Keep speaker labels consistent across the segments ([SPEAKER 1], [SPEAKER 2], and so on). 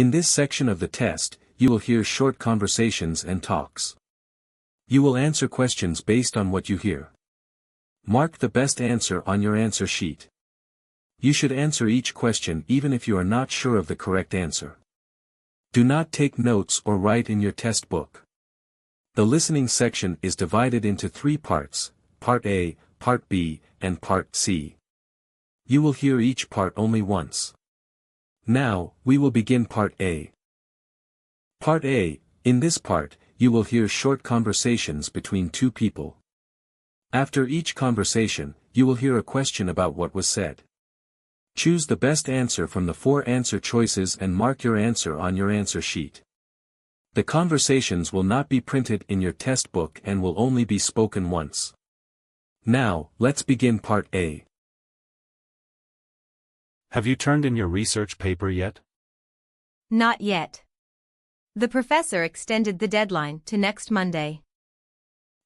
[SPEAKER 1] In this section of the test, you will hear short conversations and talks. You will answer questions based on what you hear. Mark the best answer on your answer sheet. You should answer each question even if you are not sure of the correct answer. Do not take notes or write in your test book. The listening section is divided into 3 parts, Part A, Part B, and Part C. You will hear each part only once. Now, we will begin Part A. Part A. In this part, you will hear short conversations between 2 people. After each conversation, you will hear a question about what was said. Choose the best answer from the 4 answer choices and mark your answer on your answer sheet. The conversations will not be printed in your test book and will only be spoken once. Now, let's begin Part A.
[SPEAKER 2] Have you turned in your research paper yet?
[SPEAKER 3] Not yet. The professor extended the deadline to next Monday.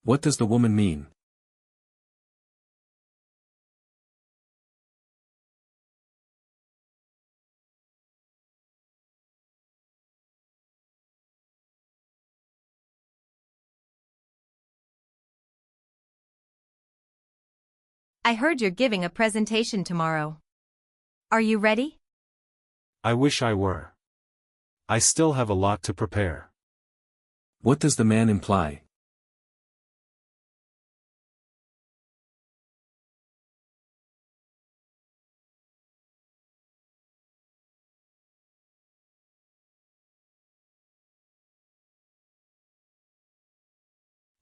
[SPEAKER 1] What does the woman mean?
[SPEAKER 3] I heard you're giving a presentation tomorrow. Are you ready?
[SPEAKER 2] I wish I were. I still have a lot to prepare.
[SPEAKER 1] What does the man imply?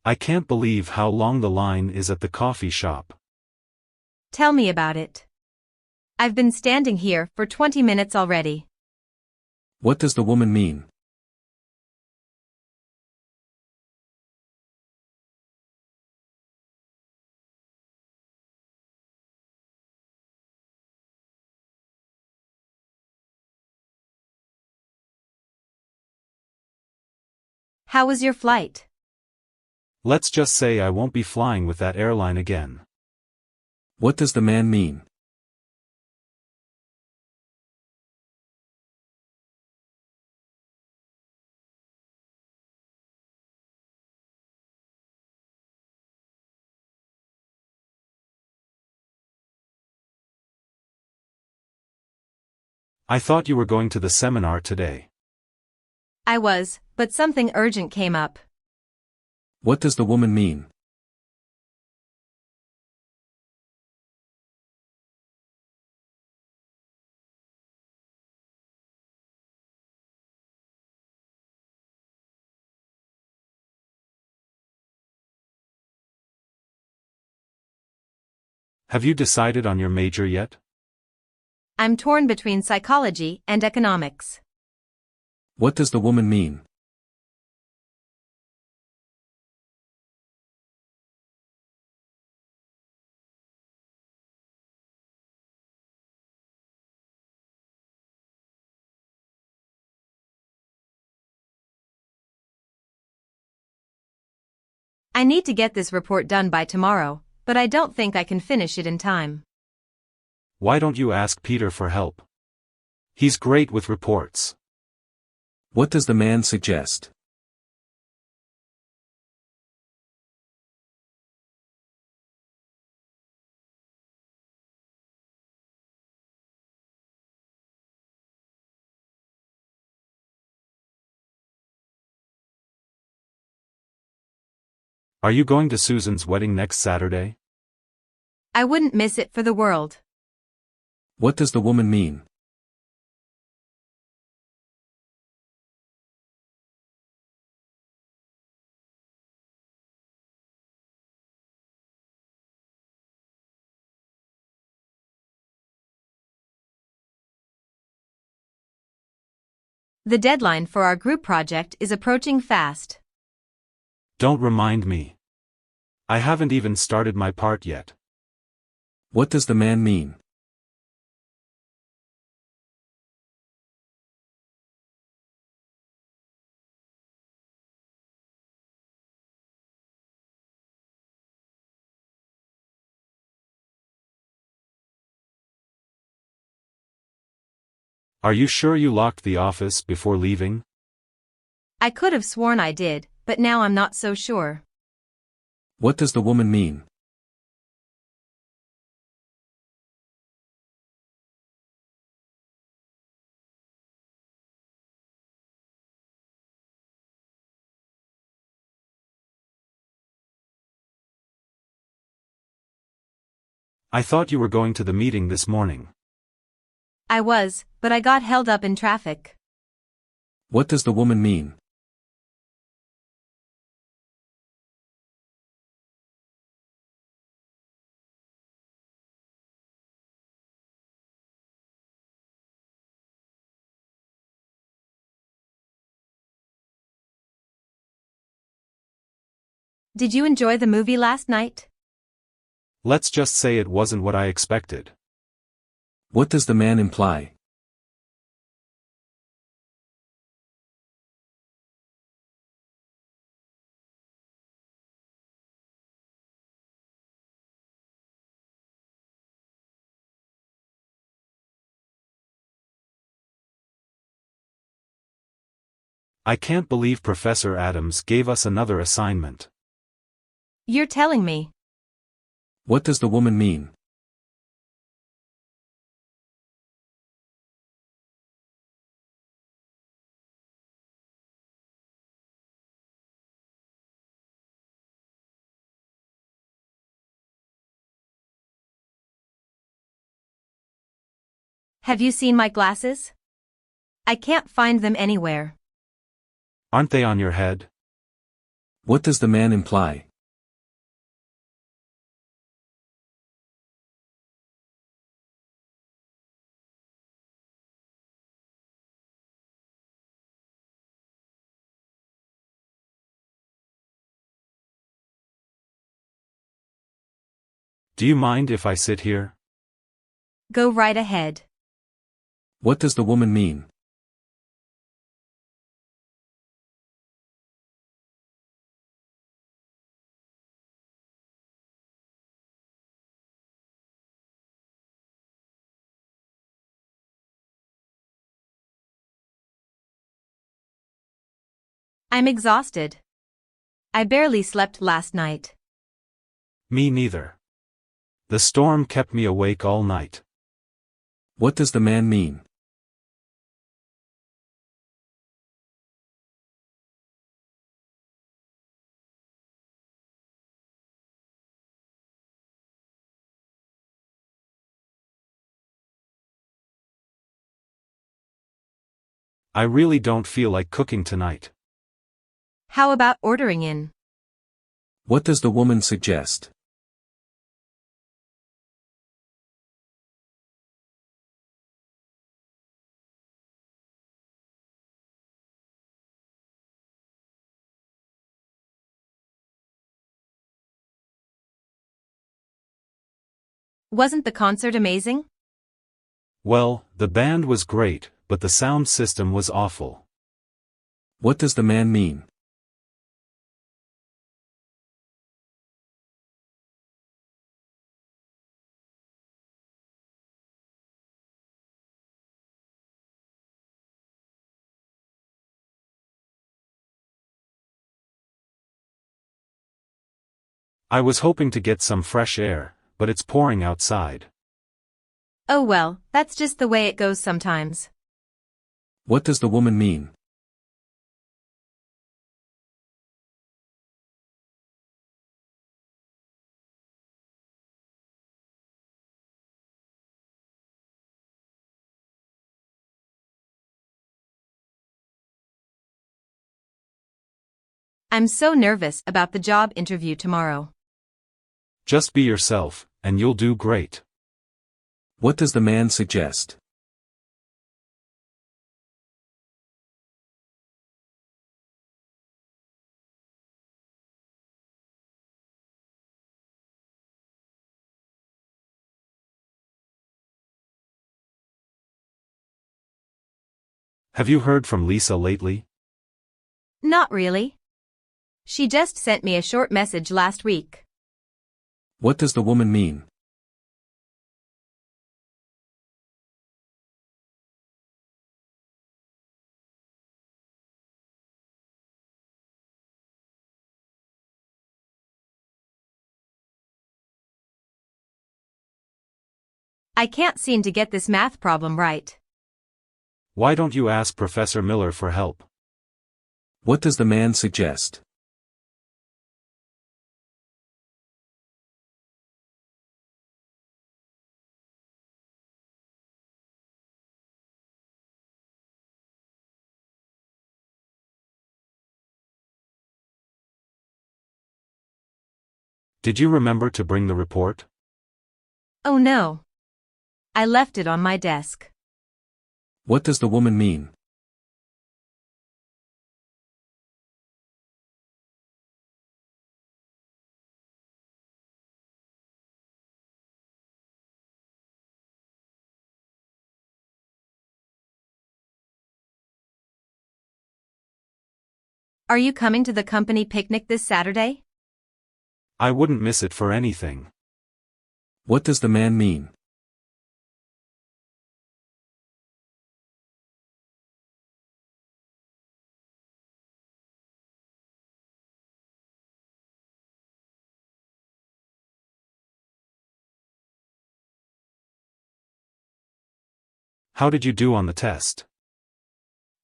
[SPEAKER 2] I can't believe how long the line is at the coffee shop.
[SPEAKER 3] Tell me about it. I've been standing here for 20 minutes already.
[SPEAKER 1] What does the woman mean?
[SPEAKER 3] How was your flight?
[SPEAKER 2] Let's just say I won't be flying with that airline again.
[SPEAKER 1] What does the man mean?
[SPEAKER 2] I thought you were going to the seminar today.
[SPEAKER 3] I was, but something urgent came up.
[SPEAKER 1] What does the woman mean?
[SPEAKER 2] Have you decided on your major yet?
[SPEAKER 3] I'm torn between psychology and economics.
[SPEAKER 1] What does the woman mean?
[SPEAKER 3] I need to get this report done by tomorrow, but I don't think I can finish it in time.
[SPEAKER 2] Why don't you ask Peter for help? He's great with reports.
[SPEAKER 1] What does the man suggest?
[SPEAKER 2] Are you going to Susan's wedding next Saturday?
[SPEAKER 3] I wouldn't miss it for the world.
[SPEAKER 1] What does the woman mean?
[SPEAKER 3] The deadline for our group project is approaching fast.
[SPEAKER 2] Don't remind me. I haven't even started my part yet.
[SPEAKER 1] What does the man mean?
[SPEAKER 2] Are you sure you locked the office before leaving?
[SPEAKER 3] I could have sworn I did, but now I'm not so sure.
[SPEAKER 1] What does the woman mean?
[SPEAKER 2] I thought you were going to the meeting this morning.
[SPEAKER 3] I was, but I got held up in traffic.
[SPEAKER 1] What does the woman mean?
[SPEAKER 3] Did you enjoy the movie last night?
[SPEAKER 2] Let's just say it wasn't what I expected.
[SPEAKER 1] What does the man imply?
[SPEAKER 2] I can't believe Professor Adams gave us another assignment.
[SPEAKER 3] You're telling me.
[SPEAKER 1] What does the woman mean?
[SPEAKER 3] Have you seen my glasses? I can't find them anywhere.
[SPEAKER 2] Aren't they on your head?
[SPEAKER 1] What does the man imply?
[SPEAKER 2] Do you mind if I sit here?
[SPEAKER 3] Go right ahead.
[SPEAKER 1] What does the woman mean?
[SPEAKER 3] I'm exhausted. I barely slept last night.
[SPEAKER 2] Me neither. The storm kept me awake all night.
[SPEAKER 1] What does the man mean?
[SPEAKER 2] I really don't feel like cooking tonight.
[SPEAKER 3] How about ordering in?
[SPEAKER 1] What does the woman suggest?
[SPEAKER 3] Wasn't the concert amazing?
[SPEAKER 2] Well, the band was great, but the sound system was awful.
[SPEAKER 1] What does the man mean?
[SPEAKER 2] I was hoping to get some fresh air, but it's pouring outside.
[SPEAKER 3] Oh well, that's just the way it goes sometimes.
[SPEAKER 1] What does the woman mean?
[SPEAKER 3] I'm so nervous about the job interview tomorrow.
[SPEAKER 2] Just be yourself, and you'll do great.
[SPEAKER 1] What does the man suggest?
[SPEAKER 2] Have you heard from Lisa lately?
[SPEAKER 3] Not really. She just sent me a short message last week.
[SPEAKER 1] What does the woman mean?
[SPEAKER 3] I can't seem to get this math problem right.
[SPEAKER 2] Why don't you ask Professor Miller for help?
[SPEAKER 1] What does the man suggest?
[SPEAKER 2] Did you remember to bring the report?
[SPEAKER 3] Oh no. I left it on my desk.
[SPEAKER 1] What does the woman mean?
[SPEAKER 3] Are you coming to the company picnic this Saturday?
[SPEAKER 2] I wouldn't miss it for anything.
[SPEAKER 1] What does the man mean?
[SPEAKER 2] How did you do on the test?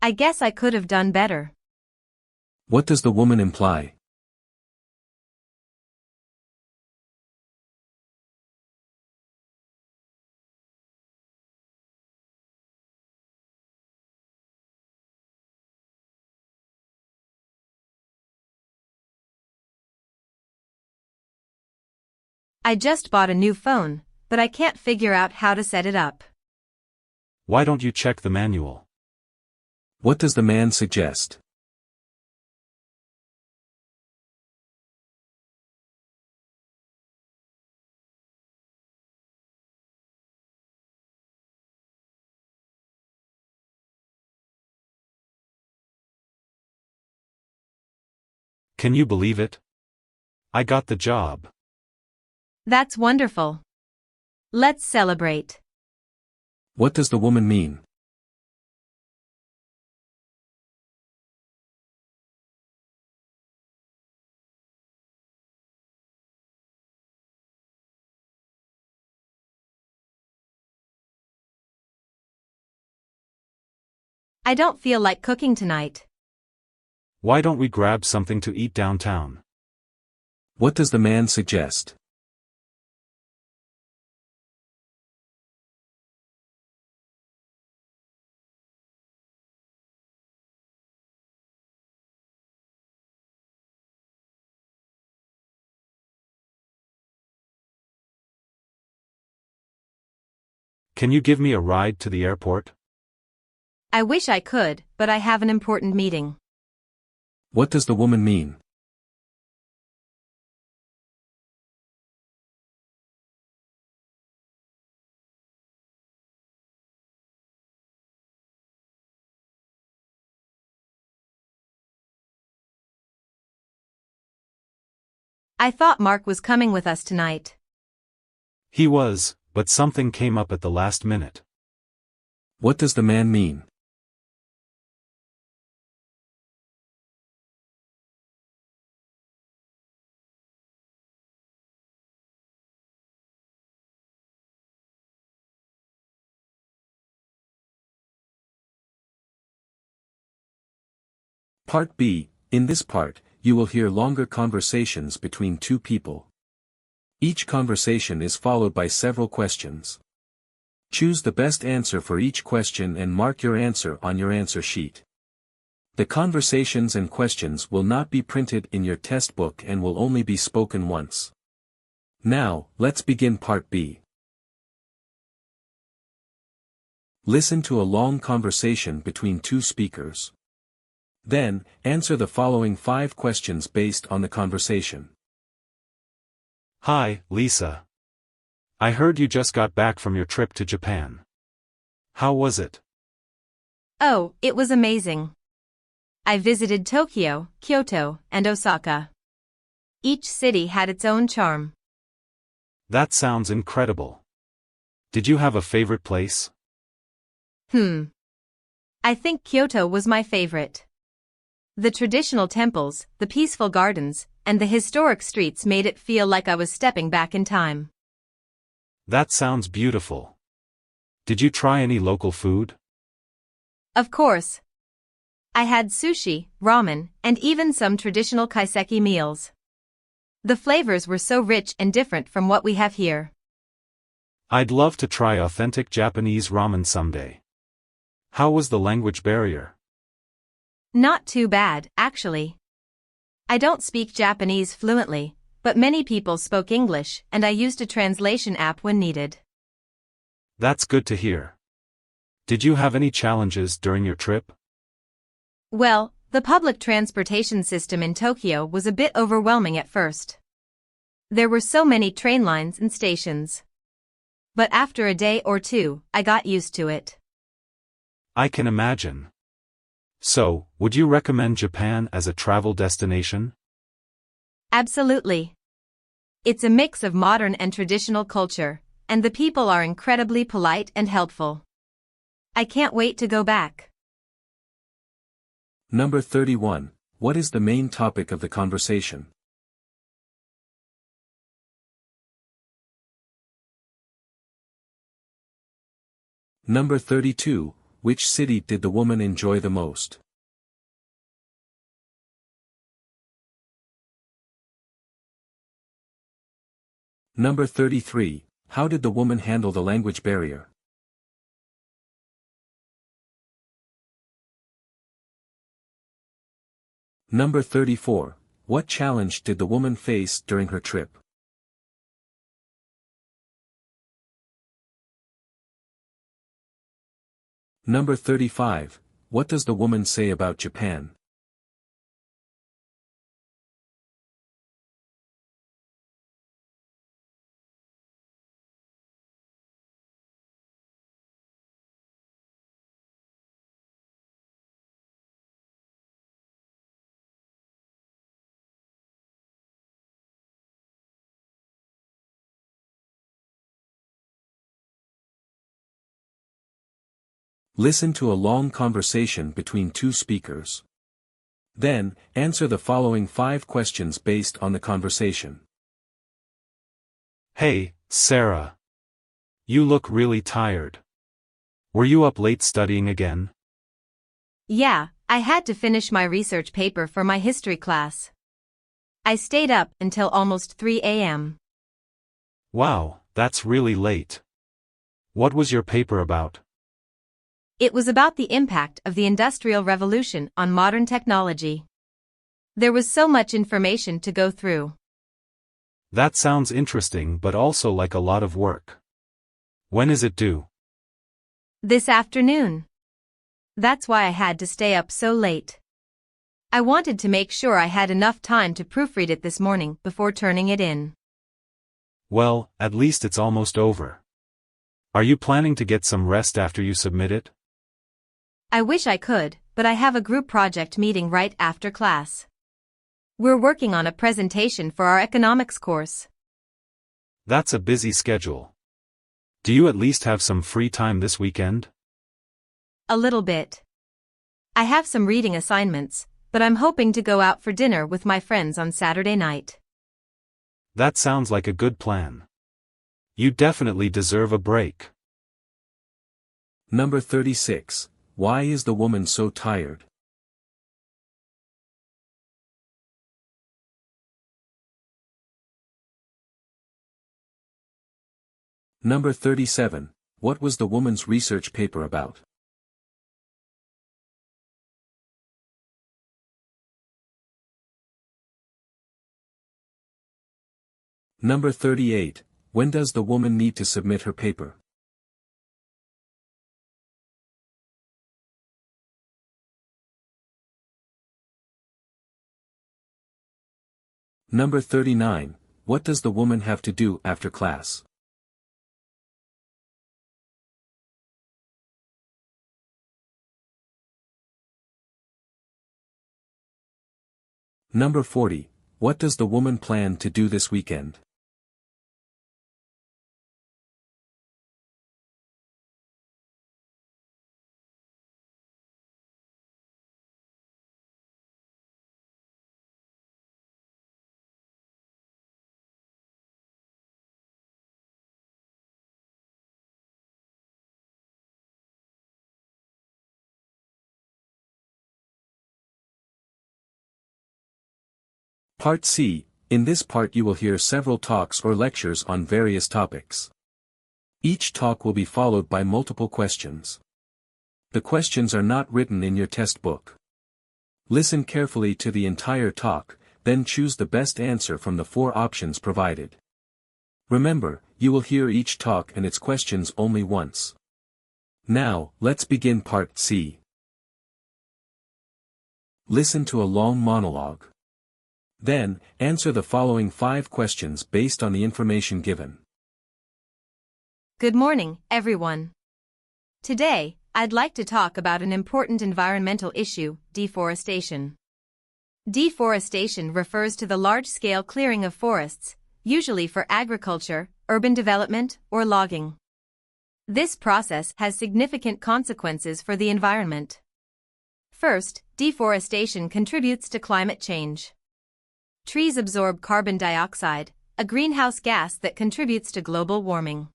[SPEAKER 3] I guess I could have done better.
[SPEAKER 1] What does the woman imply?
[SPEAKER 3] I just bought a new phone, but I can't figure out how to set it up.
[SPEAKER 2] Why don't you check the manual?
[SPEAKER 1] What does the man suggest?
[SPEAKER 2] Can you believe it? I got the job.
[SPEAKER 3] That's wonderful. Let's celebrate.
[SPEAKER 1] What does the woman mean?
[SPEAKER 3] I don't feel like cooking tonight.
[SPEAKER 2] Why don't we grab something to eat downtown?
[SPEAKER 1] What does the man suggest?
[SPEAKER 2] Can you give me a ride to the airport?
[SPEAKER 3] I wish I could, but I have an important meeting.
[SPEAKER 1] What does the woman mean?
[SPEAKER 3] I thought Mark was coming with us tonight.
[SPEAKER 2] He was, but something came up at the last minute.
[SPEAKER 1] What does the man mean? Part B. In this part, you will hear longer conversations between two people. Each conversation is followed by several questions. Choose the best answer for each question and mark your answer on your answer sheet. The conversations and questions will not be printed in your test book and will only be spoken once. Now, let's begin Part B. Listen to a long conversation between two speakers. Then, answer the following 5 questions based on the conversation.
[SPEAKER 2] Hi, Lisa. I heard you just got back from your trip to Japan. How was it?
[SPEAKER 3] Oh, it was amazing. I visited Tokyo, Kyoto, and Osaka. Each city had its own charm.
[SPEAKER 2] That sounds incredible. Did you have a favorite place?
[SPEAKER 3] I think Kyoto was my favorite. The traditional temples, the peaceful gardens, and the historic streets made it feel like I was stepping back in time.
[SPEAKER 2] That sounds beautiful. Did you try any local food?
[SPEAKER 3] Of course. I had sushi, ramen, and even some traditional kaiseki meals. The flavors were so rich and different from what we have here.
[SPEAKER 2] I'd love to try authentic Japanese ramen someday. How was the language barrier?
[SPEAKER 3] Not too bad, actually. I don't speak Japanese fluently, but many people spoke English and I used a translation app when needed.
[SPEAKER 2] That's good to hear. Did you have any challenges during your trip?
[SPEAKER 3] Well, the public transportation system in Tokyo was a bit overwhelming at first. There were so many train lines and stations. But after a day or two, I got used to it.
[SPEAKER 2] I can imagine. So, would you recommend Japan as a travel destination?
[SPEAKER 3] Absolutely. It's a mix of modern and traditional culture, and the people are incredibly polite and helpful. I can't wait to go back.
[SPEAKER 1] Number 31. What is the main topic of the conversation? Number 32. Which city did the woman enjoy the most? Number 33. How did the woman handle the language barrier? Number 34. What challenge did the woman face during her trip? Number 35. What does the woman say about Japan? Listen to a long conversation between two speakers. Then, answer the following 5 questions based on the conversation.
[SPEAKER 2] Hey, Sarah. You look really tired. Were you up late studying again?
[SPEAKER 3] Yeah, I had to finish my research paper for my history class. I stayed up until almost 3 a.m.
[SPEAKER 2] Wow, that's really late. What was your paper about?
[SPEAKER 3] It was about the impact of the Industrial Revolution on modern technology. There was so much information to go through.
[SPEAKER 2] That sounds interesting but also like a lot of work. When is it due?
[SPEAKER 3] This afternoon. That's why I had to stay up so late. I wanted to make sure I had enough time to proofread it this morning before turning it in.
[SPEAKER 2] Well, at least it's almost over. Are you planning to get some rest after you submit it?
[SPEAKER 3] I wish I could, but I have a group project meeting right after class. We're working on a presentation for our economics course.
[SPEAKER 2] That's a busy schedule. Do you at least have some free time this weekend?
[SPEAKER 3] A little bit. I have some reading assignments, but I'm hoping to go out for dinner with my friends on Saturday night.
[SPEAKER 2] That sounds like a good plan. You definitely deserve a break.
[SPEAKER 1] Number 36. Why is the woman so tired? Number 37. What was the woman's research paper about? Number 38. When does the woman need to submit her paper? Number 39. What does the woman have to do after class? Number 40. What does the woman plan to do this weekend? Part C. In this part you will hear several talks or lectures on various topics. Each talk will be followed by multiple questions. The questions are not written in your test book. Listen carefully to the entire talk, then choose the best answer from the 4 options provided. Remember, you will hear each talk and its questions only once. Now, let's begin Part C. Listen to a long monologue. Then, answer the following 5 questions based on the information given.
[SPEAKER 3] Good morning, everyone. Today, I'd like to talk about an important environmental issue, deforestation. Deforestation refers to the large-scale clearing of forests, usually for agriculture, urban development, or logging. This process has significant consequences for the environment. First, deforestation contributes to climate change. Trees absorb carbon dioxide, a greenhouse gas that contributes to global warming.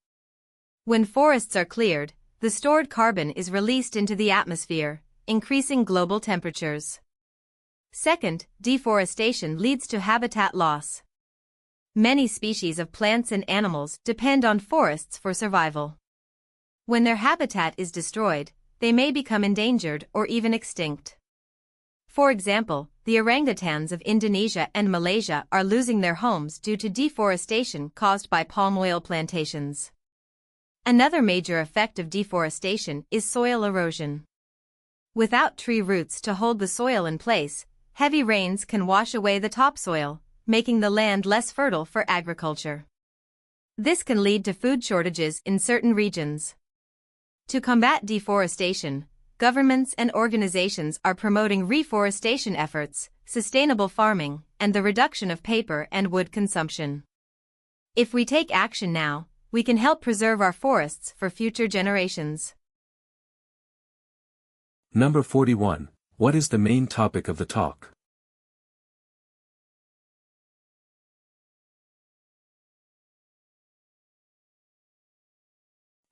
[SPEAKER 3] When forests are cleared, the stored carbon is released into the atmosphere, increasing global temperatures. Second, deforestation leads to habitat loss. Many species of plants and animals depend on forests for survival. When their habitat is destroyed, they may become endangered or even extinct. For example, the orangutans of Indonesia and Malaysia are losing their homes due to deforestation caused by palm oil plantations. Another major effect of deforestation is soil erosion. Without tree roots to hold the soil in place, heavy rains can wash away the topsoil, making the land less fertile for agriculture. This can lead to food shortages in certain regions. To combat deforestation, governments and organizations are promoting reforestation efforts, sustainable farming, and the reduction of paper and wood consumption. If we take action now, we can help preserve our forests for future generations.
[SPEAKER 1] Number 41. What is the main topic of the talk?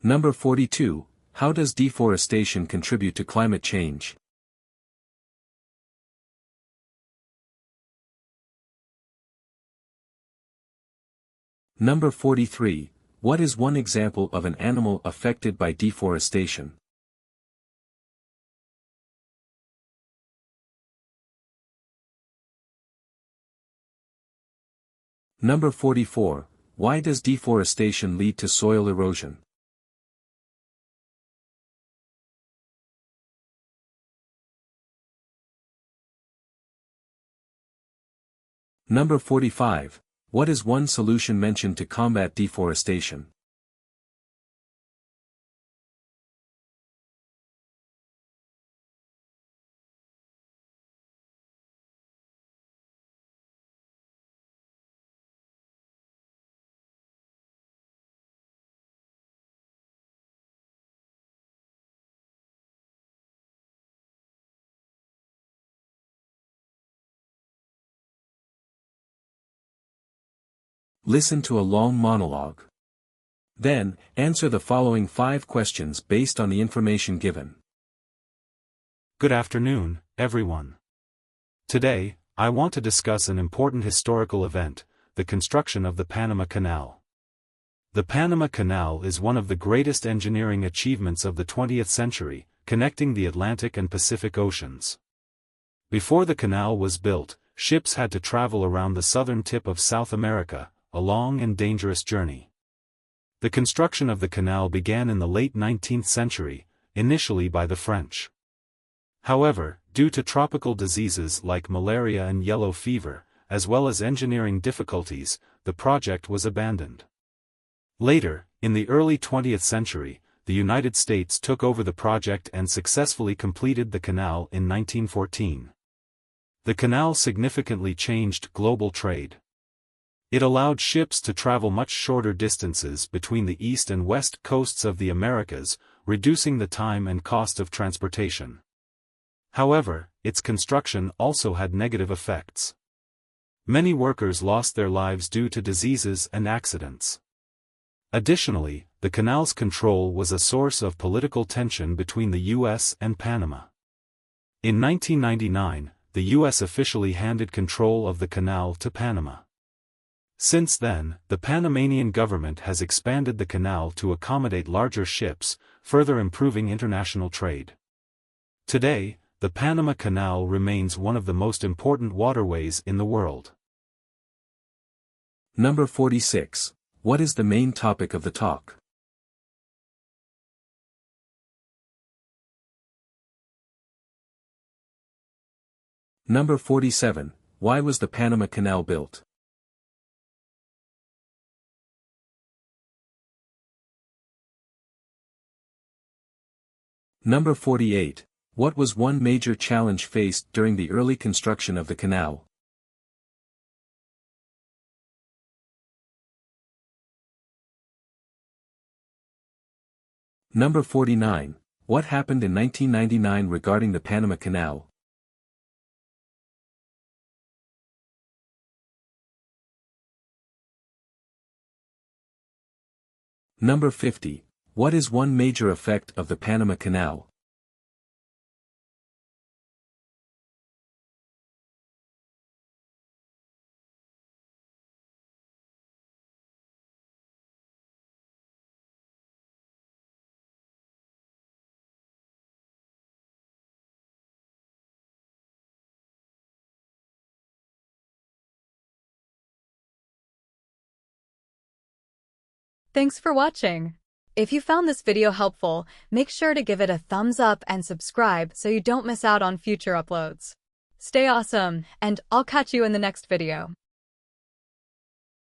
[SPEAKER 1] Number 42. How does deforestation contribute to climate change? Number 43. What is one example of an animal affected by deforestation? Number 44. Why does deforestation lead to soil erosion? Number 45. What is one solution mentioned to combat deforestation? Listen to a long monologue. Then, answer the following 5 questions based on the information given.
[SPEAKER 2] Good afternoon, everyone. Today, I want to discuss an important historical event, the construction of the Panama Canal. The Panama Canal is one of the greatest engineering achievements of the 20th century, connecting the Atlantic and Pacific Oceans. Before the canal was built, ships had to travel around the southern tip of South America, a long and dangerous journey. The construction of the canal began in the late 19th century, initially by the French. However, due to tropical diseases like malaria and yellow fever, as well as engineering difficulties, the project was abandoned. Later, in the early 20th century, the United States took over the project and successfully completed the canal in 1914. The canal significantly changed global trade. It allowed ships to travel much shorter distances between the east and west coasts of the Americas, reducing the time and cost of transportation. However, its construction also had negative effects. Many workers lost their lives due to diseases and accidents. Additionally, the canal's control was a source of political tension between the U.S. and Panama. In 1999, the U.S. officially handed control of the canal to Panama. Since then, the Panamanian government has expanded the canal to accommodate larger ships, further improving international trade. Today, the Panama Canal remains one of the most important waterways in the world.
[SPEAKER 1] Number 46. What is the main topic of the talk? Number 47. Why was the Panama Canal built? Number 48. What was one major challenge faced during the early construction of the canal? Number 49. What happened in 1999 regarding the Panama Canal? Number 50. What is one major effect of the Panama Canal?
[SPEAKER 4] Thanks for watching. If you found this video helpful, make sure to give it a thumbs up and subscribe so you don't miss out on future uploads. Stay awesome, and I'll catch you in the next video.